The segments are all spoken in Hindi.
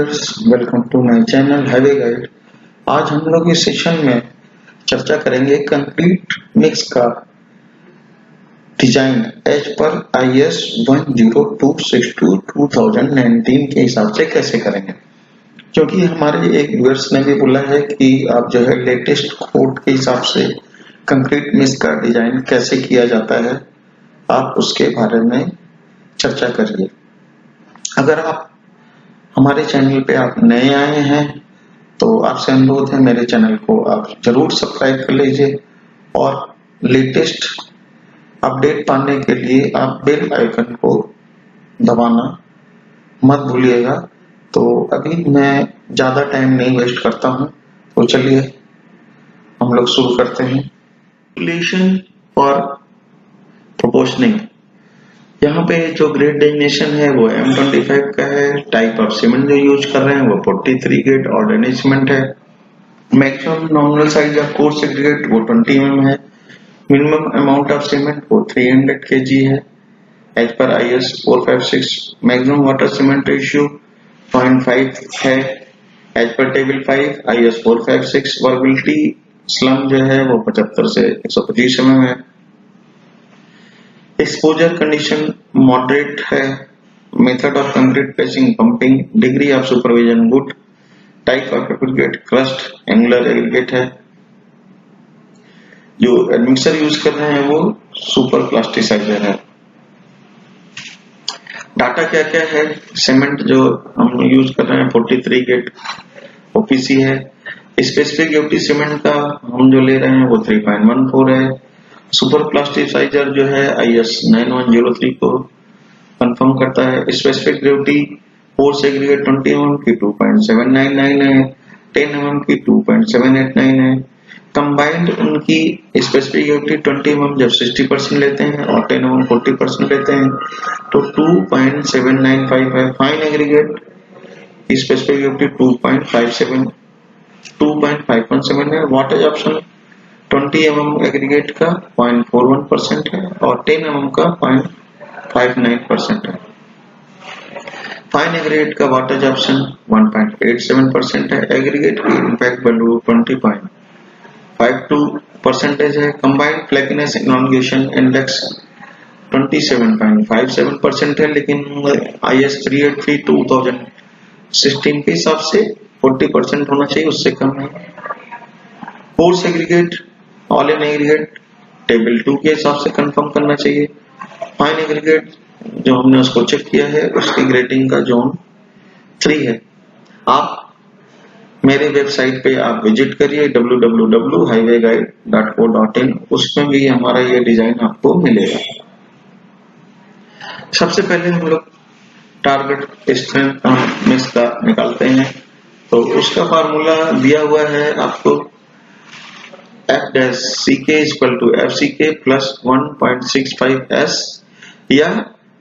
Viewers, welcome to my channel highway guide. आज हम लोग इस सेशन में चर्चा करेंगे कंक्रीट मिक्स का डिजाइन एज पर IS 10262/2019 के हिसाब से कैसे करेंगे, क्योंकि हमारे एक व्यूअर्स ने भी बोला है कि आप जो है लेटेस्ट कोड के हिसाब से कंक्रीट मिक्स का डिजाइन कैसे किया जाता है, आप उसके बारे में चर्चा करिए। अगर आप हमारे चैनल पे आप नए आए हैं तो आपसे अनुरोध है मेरे चैनल को आप जरूर सब्सक्राइब कर लीजिए और लेटेस्ट अपडेट पाने के लिए आप बेल आइकन को दबाना मत भूलिएगा। तो अभी मैं ज्यादा टाइम नहीं वेस्ट करता हूं, तो चलिए हम लोग शुरू करते हैं। कैलकुलेशन फॉर प्रोपोर्शनिंग, यहाँ पे जो ग्रेड डेजिग्नेशन है वो M25 का है। टाइप ऑफ सीमेंट जो यूज कर रहे हैं वो 43 ग्रेड ऑर्डिनरी सीमेंट है। Maximum nominal size of coarse aggregate वो 20 mm है। मिनिमम अमाउंट ऑफ सीमेंट वो 300 kg है एज पर IS 456। Maximum water cement ratio 0.5 है as per table 5 IS 456। वर्बिलिटी slum जो है वो 75 से 125 mm है। एक्सपोजर कंडीशन मॉडरेट है। Method of concrete पेचिंग pumping, degree of supervision good. Type of aggregate crust angular aggregate है। जो मिक्सर यूज कर रहे हैं वो सुपर प्लास्टिसाइजर है। डाटा क्या क्या है? सीमेंट जो हम यूज कर रहे हैं 43 ग्रेड OPC है। स्पेसिफिक यूटी सीमेंट का हम जो ले रहे हैं वो 3.14 है। सुपर प्लास्टिसाइजर जो है IS 9103 को कंफर्म करता है। Specific gravity force aggregate 20 mm की 2.799 है, 10 mm की 2.789 है। कंबाइंड उनकी स्पेसिफिक ग्रेविटी 20 mm जब 60% लेते हैं और 10 mm 40% लेते हैं तो 2.795 है। फाइन एग्रीगेट स्पेसिफिक ग्रेविटी 2.517 है। वाटेज ऑप्शन 20 mm एग्रीगेट का 0.41% है और 10 mm का 0.59% है। फाइन एग्रीगेट का वाटेज ऑप्शन 1.87% है। एग्रीगेट की इंपैक्ट वैल्यू 20.52% है। कंबाइंड फ्लैकीनेस इनॉर्गेशन इंडेक्स 27.57% है, लेकिन IS 383/2016 के हिसाब से 40% होना चाहिए, उससे कम है। Force aggregate all in aggregate table 2 के हिसाब से कंफर्म करना चाहिए। फाइन एग्रीगेट जो हमने उसको चेक किया है उसकी ग्रेडिंग का जोन 3 है। आप मेरे वेबसाइट पे आप विजिट करिए www.highwayguide.co.in, उसमें भी हमारा ये डिजाइन आपको मिलेगा। सबसे पहले हम लोग टारगेट स्ट्रेंथ मिक्स का निकालते हैं, तो उसका फार्मूला दिया हुआ है आपको F-CK = FCK + 1.65S या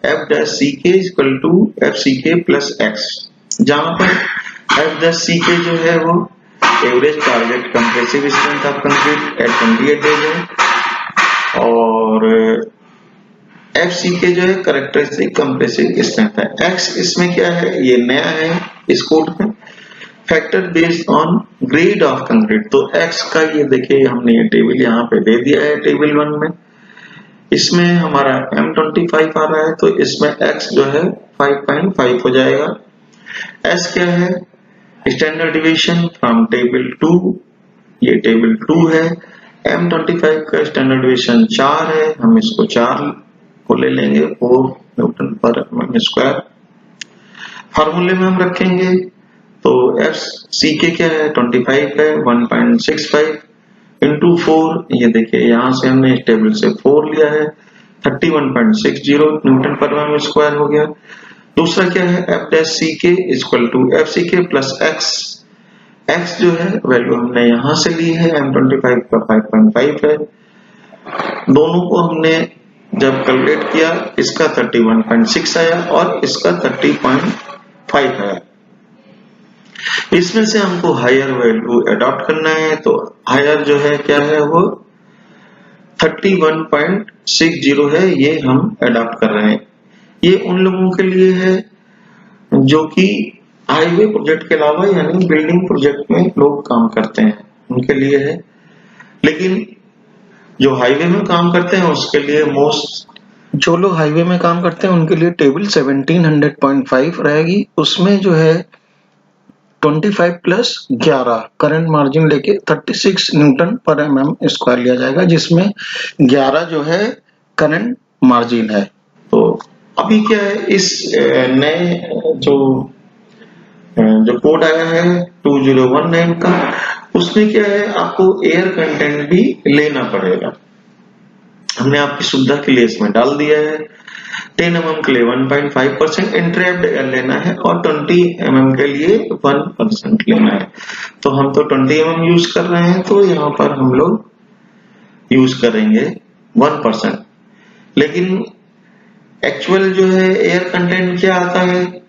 F-CK = FCK + X, जहां पर F-CK जो है वो average target compressive strength of concrete eight 28 days है और FCK जो है कैरेक्टरिस्टिक कंप्रेसिव स्ट्रेंथ है। X इसमें क्या है, ये नया है इस कोड में, factor based on grade of concrete. तो X का ये देखिए हमने ये टेबल यहाँ पे दे दिया है टेबल 1 में। इसमें हमारा M25 आ रहा है तो इसमें X जो है 5.5 हो जाएगा। S क्या है, स्टैंडर्ड डिविएशन फ्रॉम टेबल 2, ये टेबल 2 है। M25 का स्टैंडर्ड डिविएशन 4 है, हम इसको 4 को ले लेंगे 4 N/mm²। फार्मूले में हम रखेंगे तो F-CK क्या है 25 है, 1.65 into 4, ये देखिए यहाँ से हमने इस टेबल से 4 लिया है, 31.60 N/mm² हो गया। दूसरा क्या है F-CK = FCK + X। X जो है वैल्यू हमने यहाँ से ली है, M25 का 5.5 है। दोनों को हमने जब कैलकुलेट किया इसका 31.6 आया और इसका 30.5 आया। इसमें से हमको हायर वैल्यू अडॉप्ट करना है, तो हायर जो है क्या है वो 31.60 है, ये हम अडॉप्ट कर रहे हैं। ये उन लोगों के लिए है जो कि हाईवे प्रोजेक्ट के अलावा यानी बिल्डिंग प्रोजेक्ट में लोग काम करते हैं उनके लिए है, लेकिन जो हाईवे में काम करते हैं उसके लिए जो लोग हाईवे में काम करते हैं उनके लिए टेबल 1700.5 रहेगी। उसमें जो है 25 प्लस 11 करंट मार्जिन लेके 36 न्यूटन पर एमएम स्क्वायर लिया जाएगा, जिसमें 11 जो है करंट मार्जिन है। तो अभी क्या है, इस नए जो कोड आया है 2019 का, उसमें क्या है आपको एयर कंटेंट भी लेना पड़ेगा। हमने आपकी सुविधा के लिए इसमें डाल दिया है 10 mm के लिए 1.5% इंट्रैप्ड एयर लेना है और 20 mm के लिए 1% लेना है। तो हम तो 20 mm यूज कर रहे हैं, तो यहाँ पर हम लोग यूज करेंगे 1%। लेकिन एक्चुअल जो है एयर कंटेंट क्या आता है,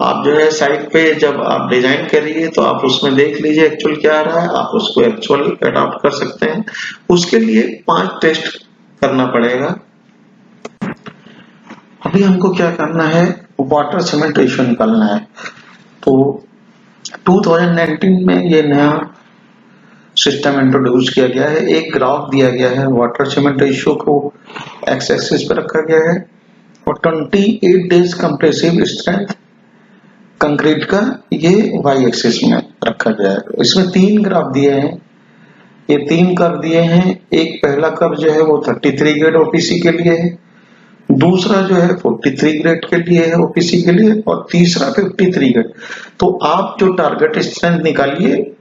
आप जो है साइट पे जब आप डिजाइन करिए तो आप उसमें देख लीजिए एक्चुअल क्या आ रहा है, आप उसको एक्चुअल अडॉप्ट कर सकते हैं। उसके लिए 5 टेस्ट करना पड़ेगा। अभी हमको क्या करना है, वाटर सीमेंट रेशियो निकालना है। तो 2019 में ये नया सिस्टम इंट्रोड्यूस किया गया है। एक ग्राफ दिया गया है, वाटर सीमेंट रेशियो को एक्स एक्सिस पे रखा गया है और 28 डेज कंप्रेसिव स्ट्रेंथ कंक्रीट का ये वाई एक्सिस में रखा गया है। इसमें 3 ग्राफ दिए हैं, ये 3 कर्व दिए हैं। एक पहला कर्व जो है वो 33 ग्रेड ओपीसी के लिए है, दूसरा जो है 43 ग्रेड के लिए है ओपीसी के लिए, और तीसरा 53 ग्रेड। तो आप जो टारगेट स्ट्रेंथ निकालिए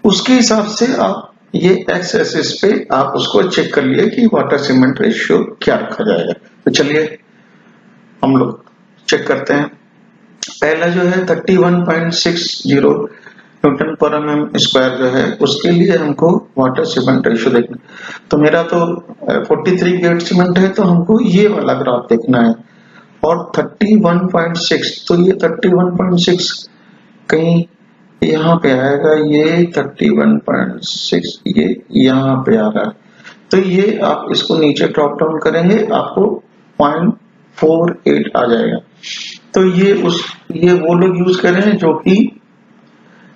उसके हिसाब से आप ये एक्स एक्सिस पे आप उसको चेक कर लिए कि वाटर सीमेंट रेशियो क्या रखा जाएगा। तो चलिए हम लोग चेक करते हैं। पहला जो है 31.60 न्यूटन पर एमएम स्क्वायर जो है, उसके लिए हमको वाटर सीमेंट रेशियो देखना। तो मेरा तो 43 ग्रेड सीमेंट है, तो हमको ये वाला ग्राफ देखना है। और 31.6, तो ये 31.6 कहीं यहाँ पे आएगा, ये 31.6 ये यहाँ पे आ रहा है। तो ये आप इसको नीचे ड्रॉप डाउन करेंगे, आपको 0.48 आ जाएगा। तो ये वो लोग यूज कर रहे हैं जो कि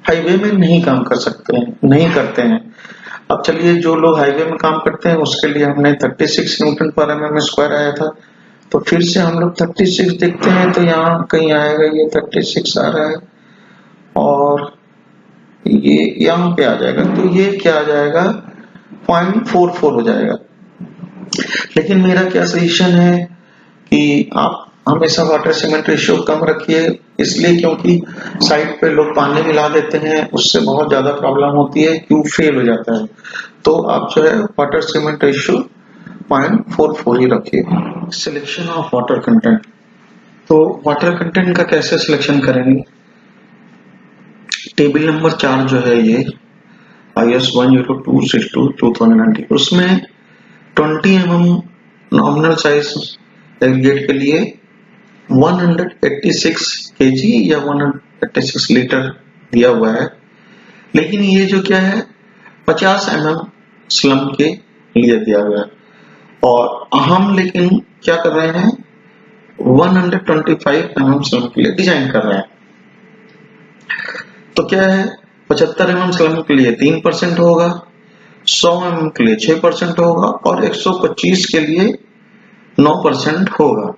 हाईवे में नहीं काम कर सकते हैं, नहीं करते हैं। अब चलिए जो लोग हाईवे में काम करते हैं उसके लिए हमने 36 न्यूटन पर एमएम स्क्वायर आया था, तो फिर से हम लोग 36 देखते हैं। तो यहाँ कहीं आएगा, ये 36 आ रहा है और ये यहाँ पे आ जाएगा। तो ये क्या आ जाएगा, 0.44 हो जाएगा। लेकिन मेरा क्या सजेशन है कि आप हमेशा वाटर सीमेंट रेशियो कम रखिए, इसलिए क्योंकि साइड पे लोग पानी मिला देते हैं, उससे बहुत ज्यादा प्रॉब्लम होती है, क्यूब फेल हो जाता है। तो आप जो है वाटर सीमेंट रेशियो 0.44 ही रखिए। सिलेक्शन ऑफ वाटर कंटेंट, तो वाटर कंटेंट का कैसे सिलेक्शन करेंगे। टेबल नंबर 4 जो है ये IS 10262/2019, उसमें 20 mm नॉमिनल साइज एग्रीगेट के लिए 186 kg या 186 लीटर दिया हुआ है। लेकिन ये जो क्या है 50 mm स्लम के लिए दिया हुआ है, और हम लेकिन क्या कर रहे हैं 125 mm स्लम के लिए डिजाइन कर रहे हैं। तो क्या है 75 mm स्लम के लिए 3% होगा, 100 mm के लिए 6% होगा और 125 के लिए 9% होगा।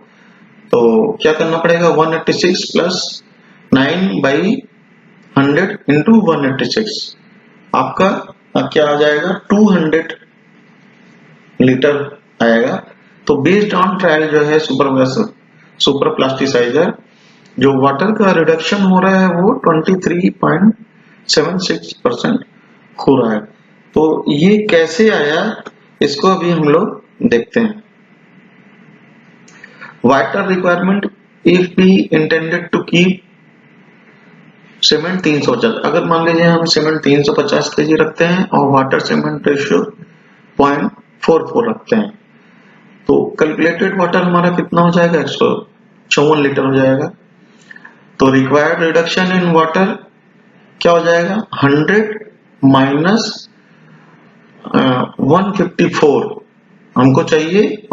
तो क्या करना पड़ेगा 186 प्लस 9/100 इंटू 186, आपका क्या आ जाएगा 200 लीटर आएगा। तो बेस्ड ऑन ट्रायल जो है सुपर प्लास्टिसाइजर, जो वाटर का रिडक्शन हो रहा है वो 23.76% हो रहा है। तो ये कैसे आया इसको अभी हम लोग देखते हैं। Water requirement if we intended to keep cement 350, अगर मान लीजिए हम सीमेंट 350 kg रखते हैं और वाटर सीमेंट रेशियो 0.44 रखते हैं, तो कैलकुलेटेड वाटर हमारा कितना हो जाएगा 154 लीटर हो जाएगा। तो रिक्वायर्ड रिडक्शन इन वाटर क्या हो जाएगा 100 माइनस 154 हमको चाहिए,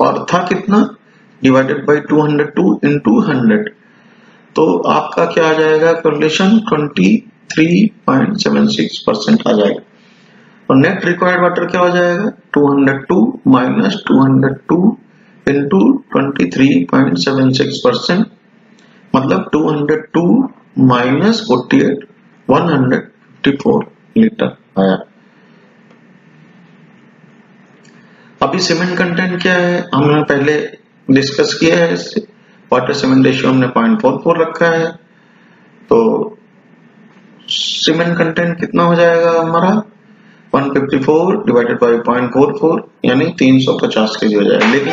और था कितना डिवाइडेड बाई 202 इंटू 100, तो आपका क्या आ जाएगा कैलकुलेशन 23.76% आ जाएगा। और नेट रिक्वायर्ड वाटर क्या हो जाएगा 202 माइनस 202 इंटू 23.76% मतलब 202 माइनस 48 154 लीटर आया। अभी सीमेंट कंटेंट क्या है हमने पहले डिस्कस किया है, इससे वाटर सीमेंट रेशियो हमने 0.44 रखा है। तो सीमेंट कंटेंट कितना हो जाएगा हमारा 154 डिवाइडेड बाय 0.44 यानी 350 केजी हो जाएगा। लेकिन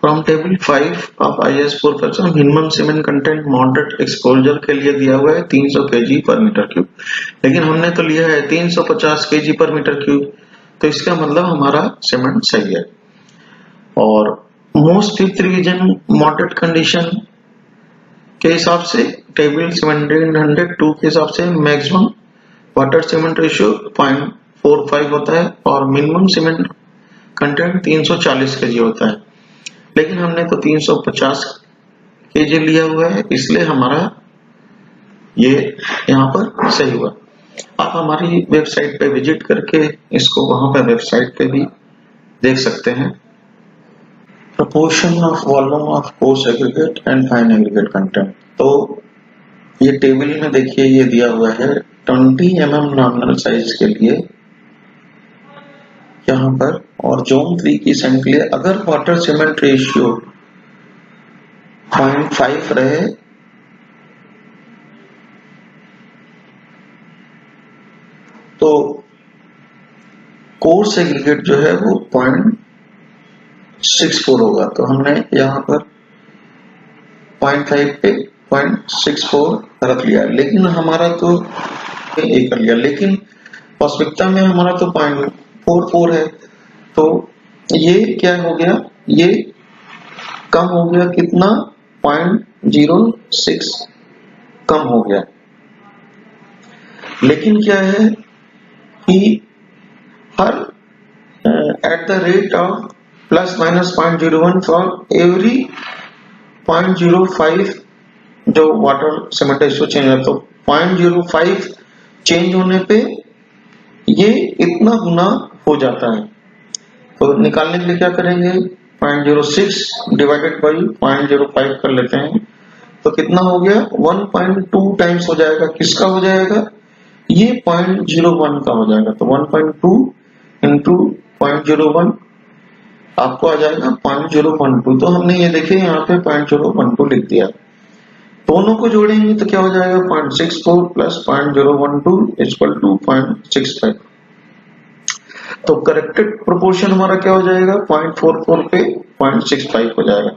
from table 5 of IS 4 minimum cement content moderate exposure के लिए दिया हुआ है 300 केजी पर मीटर क्यूब, लेकिन हमने तो लिया है 350 केजी पर मीटर क्यूब, तो इसका मतलब हमारा सीमेंट सही है। और most depth revision moderate condition के हिसाब से टेबल 1702 के हिसाब से मैक्सिमम वाटर सीमेंट रेशियो 0.45 होता है और मिनिमम सीमेंट कंटेंट 340 केजी होता है, लेकिन हमने तो 350 केजी लिया हुआ है इसलिए हमारा ये यहाँ पर सही हुआ। आप हमारी वेबसाइट पे विजिट करके इसको वहां पर वेबसाइट पे भी देख सकते हैं। Proportion of volume of coarse aggregate and fine aggregate content, तो ये टेबल में देखिए ये दिया हुआ है 20 mm नॉमिनल साइज के लिए यहाँ पर, और जोन 3 की सैंड के लिए अगर वाटर सीमेंट रेशियो 0.5 रहे तो कोर्स एग्रीगेट जो है वो 0.64 होगा। तो हमने यहाँ पर 0.5 पे 0.64 रख लिया, लेकिन हमारा तो ये कर लिया, लेकिन वास्तविकता में हमारा तो 0.44 है। तो ये क्या हो गया, ये कम हो गया कितना 0.06 कम हो गया। लेकिन क्या है कि her at the rate of plus minus 0.01 for every 0.05 जो वाटर सीमेंट रेशियो चेंज है, तो 0.05 चेंज होने पे ये इतना गुना हो जाता है। तो निकालने के लिए क्या करेंगे 0.06 डिवाइडेड बाई 0.05 कर लेते हैं, तो कितना हो गया 1.2 टाइम्स हो जाएगा। किसका हो जाएगा, ये 0.01 का हो जाएगा। तो 1.2 इंटू 0.01 आपको आ जाएगा 0.012। तो हमने ये देखे यहाँ पे 0.012 लिख दिया। दोनों को जोड़ेंगे तो क्या हो जाएगा 0.64 प्लस 0.012 इक्वल टू 0.65। तो करेक्टेड प्रोपोर्शन हमारा क्या हो जाएगा 0.44 पे 0.65 हो जाएगा।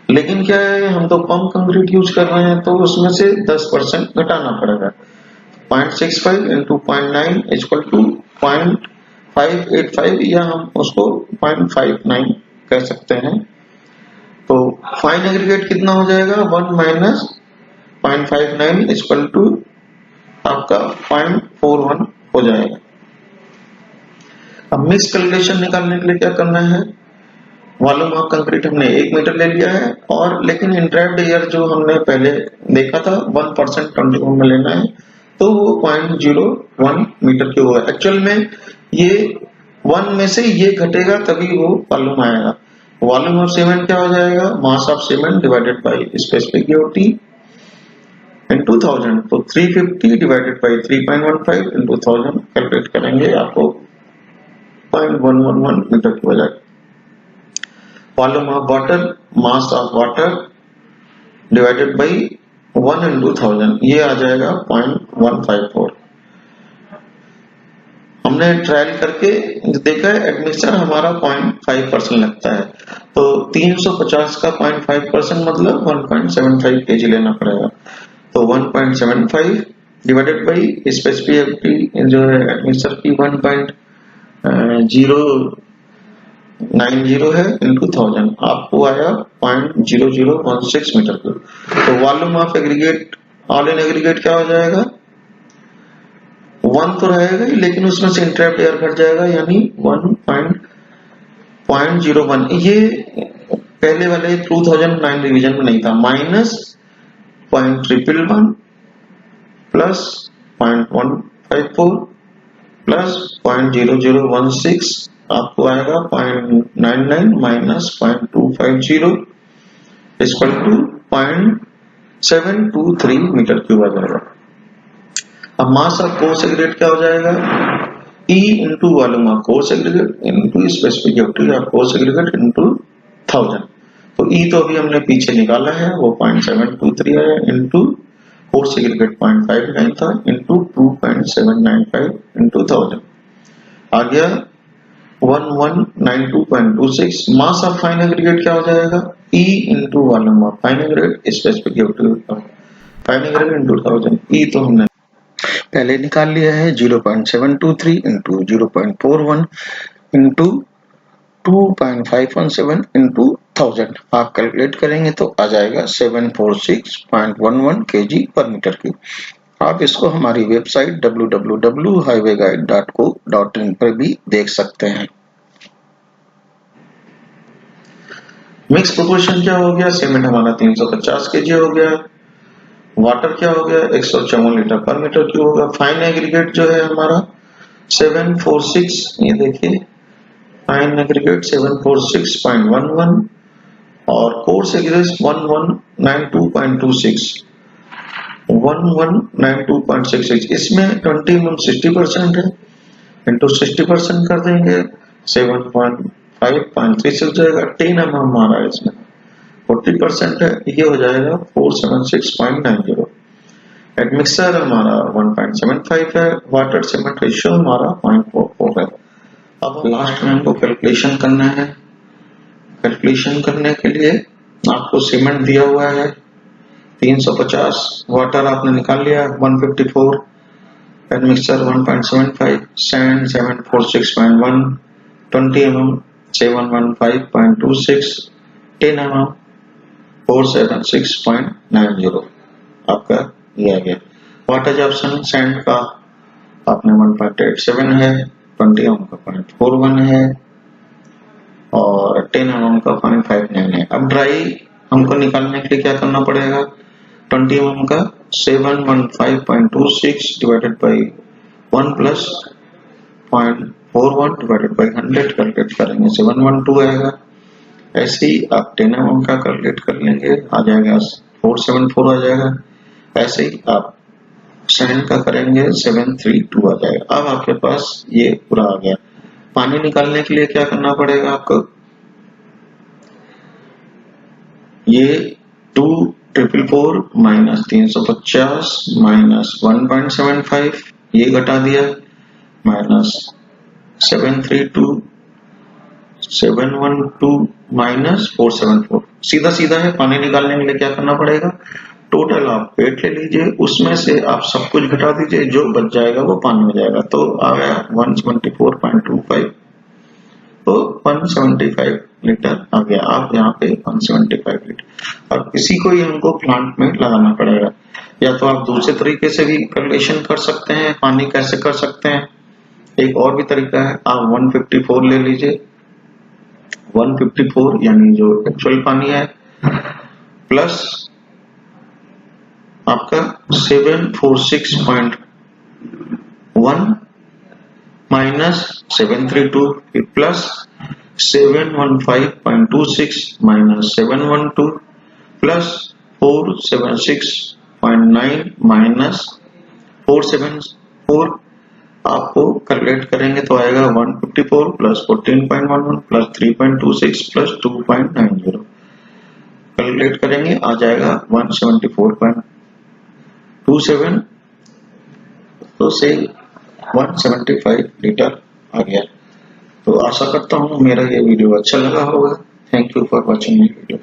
लेकिन क्या है हम तो पंप कंक्रीट यूज कर रहे हैं तो उसमें से 10% घटाना पड़ेगा। 0.65 इंटू 0.9 इक्वल टू 0.585 या हम उसको 0.59 कह सकते हैं। तो फाइन एग्रीगेट कितना हो जाएगा 1 माइनस 0.59 इक्वल टू आपका 0.41 हो जाएगा। अब मिक्स कैलकुलेशन निकालने के लिए क्या करना है, वॉल्यूम ऑफ कंक्रीट हमने 1 मीटर ले लिया है, और लेकिन इंट्रैप्ड एयर जो हमने पहले देखा था 1% 21 में लेना है, तो वो 0.01 मीटर क्यूब है। एक्चुअल में ये 1 में से ये घटेगा तभी वो वॉल्यूम आएगा। वॉल्यूम ऑफ सीमेंट क्या हो जाएगा, mass of cement divided by specific UT into 1000। तो 350 डिवाइडेड बाय 3.15 into 1000 कैलकुलेट करेंगे, आपको 0.111 मीटर की हो जाएगा। Volume of water, mass of water divided by 1 into 1000, ये आ जाएगा 0.154। हमने ट्रायल करके देखा है एडमिक्सचर हमारा 0.5% लगता है, तो 350 का 0.5% मतलब 1.75 kg लेना पड़ेगा। तो 1.75 डिवाइडेड बाई स्पेसिफिक जो है एडमिक्सचर की 1.090 है इंटू 1000, आपको आया 0.0016 मीटर क्यूब। तो volume of aggregate all in aggregate क्या हो जाएगा 1 तो रहेगा ही, लेकिन उसमें से इंट्रैप्ड एयर घट जाएगा यानी 1.01। ये पहले वाले 2009 रिवीजन में नहीं था, -0.111 प्लस 0.154 प्लस 0.0016 आपको आएगा 0.99 minus 0.250 equal to 0.723 metre cube आ जाएगा। अब मास ऑफ कोर्स एग्रीगेट क्या हो जाएगा, E into volume of coarse aggregate into specific utility of coarse aggregate into 1000। तो E तो अभी हमने पीछे निकाला है, वो 0.723 आया इंटू कोर्स एग्रीगेट 0.59 था इंटू 2.795 इंटू 1000 आ गया 1192.26। मास ऑफ फाइन एग्रीगेट क्या हो जाएगा, E into volume of fine aggregate specific utility of fine aggregate into 1000। E तो हमने पहले निकाल लिया है 0.723 इंटू 0.41 इंटू 2.517 इंटू 1000। आप कैलकुलेट करेंगे तो आ जाएगा 746.11 kg पर मीटर क्यूब। आप इसको हमारी वेबसाइट www.highwayguide.co.in पर भी देख सकते हैं। मिक्स प्रोपोर्शन क्या हो गया, सीमेंट हमारा 350 kg हो गया, वाटर क्या हो गया 154 लीटर पर मीटर क्यूब होगा। फाइन एग्रीगेट जो है हमारा 746, ये देखिए फाइन एग्रीगेट 746.11 और कोर्स एग्रीगेट 1192.26 1192.66। इसमें 20 mm 60% है, इंटू 60% कर देंगे 7.5.36 हो जाएगा। 10 mm हमारा इसमें 40% है, ये हो जाएगा 476.90। एडमिक्सर हमारा 1.75 है, वाटर सीमेंट रेशियो हमारा 0.44 है। अब लास्ट में हमको कैलकुलेशन करना है। कैलकुलेशन करने के लिए आपको सीमेंट दिया हुआ है 350, वाटर आपने निकाल लिया 154, एडमिक्सर 1.75, सैंड 746.1, 20 mm 715.26, 10 mm 476.90 आपका ये आ गया। वाटर ऑप्शन सैंड का आपने 1.87 है, 20 mm का 0.41 है और 10 mm का 0.59 है। अब ड्राई हमको निकालने के लिए क्या करना पड़ेगा, 20 mm का 715.26 divided by 1 plus 0.41 divided by 100 calculate करेंगे 712 आएगा। ऐसे ही आप 10 mm का कैलकुलेट कर लेंगे, आ जाएगा 474 आ जाएगा। ऐसे ही आप सैंड का करेंगे 732 आ जाएगा। अब आपके पास ये पूरा आ गया। पानी निकालने के लिए क्या करना पड़ेगा आपको, ये 2,444 माइनस 350 माइनस 1.75 ये घटा दिया माइनस 732 712 माइनस 474 सीधा सीधा है। पानी निकालने के लिए क्या करना पड़ेगा, टोटल आप वेट ले लीजिए, उसमें से आप सब कुछ घटा दीजिए, जो बच जाएगा वो पानी हो जाएगा। तो आ गया 174.25, तो 175 लीटर आ गया। आप यहाँ पे 175 लीटर। अब इसी को ही हमको प्लांट में लगाना पड़ेगा, या तो आप दूसरे तरीके से भी कैलकुलेशन कर सकते हैं। पानी कैसे कर सकते हैं, एक और भी तरीका है, आप 154 ले लीजिए, 154 यानी जो एक्चुअल पानी है प्लस आपका 746.1 minus 732 plus 715.26 minus 712 plus 476.9 minus 474 आपको कैलकुलेट करेंगे तो आएगा 154 प्लस 14.11 प्लस 3.26 प्लस 2.90 कैलकुलेट करेंगे आ जाएगा 174.27, तो से 175 लीटर आ गया। तो आशा करता हूँ मेरा ये वीडियो अच्छा लगा होगा। Thank you for watching my video.